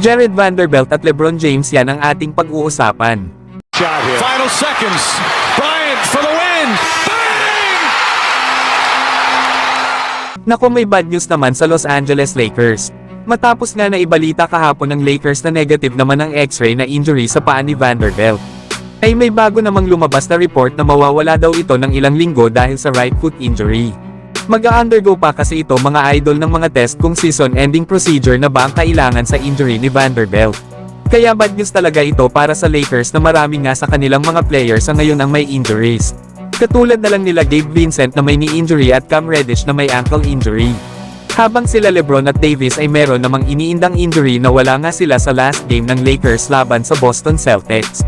Jared Vanderbilt at LeBron James, yan ang ating pag-uusapan. Final seconds. Bryant for the win. Bang! Naku, may bad news naman sa Los Angeles Lakers. Matapos nga na ibalita kahapon ng Lakers na negative naman ang X-ray na injury sa paa ni Vanderbilt, ay may bago namang lumabas na report na mawawala daw ito ng ilang linggo dahil sa right foot injury. Mag-a-undergo pa kasi ito mga idol ng mga test kung season-ending procedure na ba ang kailangan sa injury ni Vanderbilt. Kaya bad news talaga ito para sa Lakers na marami nga sa kanilang mga players sa ngayon ang may injuries. Katulad na lang nila Gabe Vincent na may knee injury at Cam Reddish na may ankle injury. Habang sila LeBron at Davis ay meron namang iniindang injury na wala nga sila sa last game ng Lakers laban sa Boston Celtics.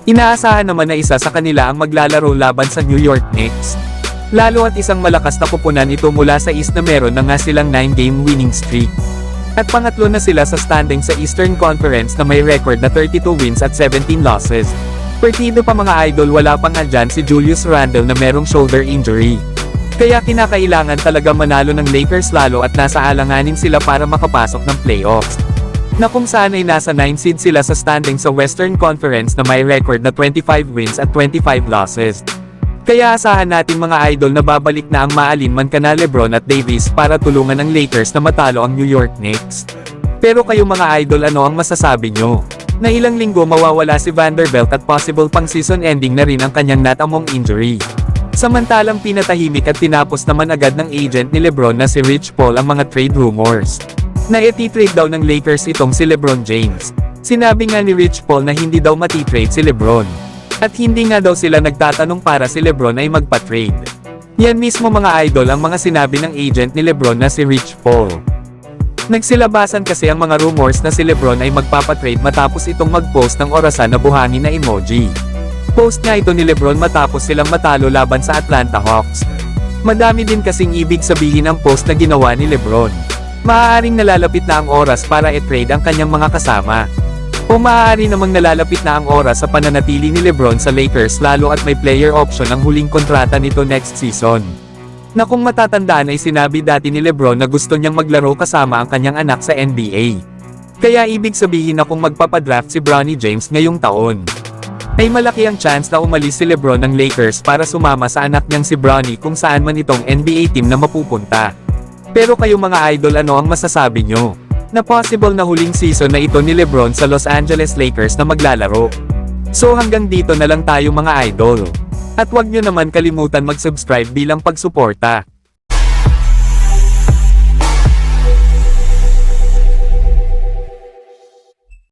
Inaasahan naman na isa sa kanila ang maglalaro laban sa New York Knicks. Lalo at isang malakas na kupunan ito mula sa East na meron na nga silang 9-game winning streak. At pangatlo na sila sa standing sa Eastern Conference na may record na 32 wins at 17 losses. Partido pa mga idol, wala pang andyan si Julius Randle na merong shoulder injury. Kaya kinakailangan talaga manalo ng Lakers lalo at nasa alanganin sila para makapasok ng playoffs. Na kung saan ay nasa 9 seed sila sa standing sa Western Conference na may record na 25 wins at 25 losses. Kaya asahan natin mga idol na babalik na ang maalinman kana LeBron at Davis para tulungan ang Lakers na matalo ang New York Knicks. Pero kayo mga idol, ano ang masasabi nyo? Na ilang linggo mawawala si Vanderbilt at possible pang season ending na rin ang kanyang natamong injury. Samantalang pinatahimik at tinapos naman agad ng agent ni LeBron na si Rich Paul ang mga trade rumors. Na iti-trade daw ng Lakers itong si LeBron James. Sinabi nga ni Rich Paul na hindi daw mati-trade si LeBron. At hindi nga daw sila nagtatanong para si LeBron ay magpa-trade. Yan mismo mga idol ang mga sinabi ng agent ni LeBron na si Rich Paul. Nagsilabasan kasi ang mga rumors na si LeBron ay magpapatrade matapos itong mag-post ng orasan na buhangin na emoji. Post nga ito ni LeBron matapos silang matalo laban sa Atlanta Hawks. Madami din kasing ibig sabihin ang post na ginawa ni LeBron. Maaaring nalalapit na ang oras para i-trade ang kanyang mga kasama. O maaari namang nalalapit na ang oras sa pananatili ni LeBron sa Lakers lalo at may player option ang huling kontrata nito next season. Na kung matatandaan ay sinabi dati ni LeBron na gusto niyang maglaro kasama ang kanyang anak sa NBA. Kaya ibig sabihin na kung magpapadraft si Bronny James ngayong taon, ay malaki ang chance na umalis si LeBron ng Lakers para sumama sa anak niyang si Bronny kung saan man itong NBA team na mapupunta. Pero kayo mga idol, ano ang masasabi nyo? Na possible na huling season na ito ni LeBron sa Los Angeles Lakers na maglalaro. So hanggang dito na lang tayo mga idol. At huwag nyo naman kalimutan mag-subscribe bilang pagsuporta.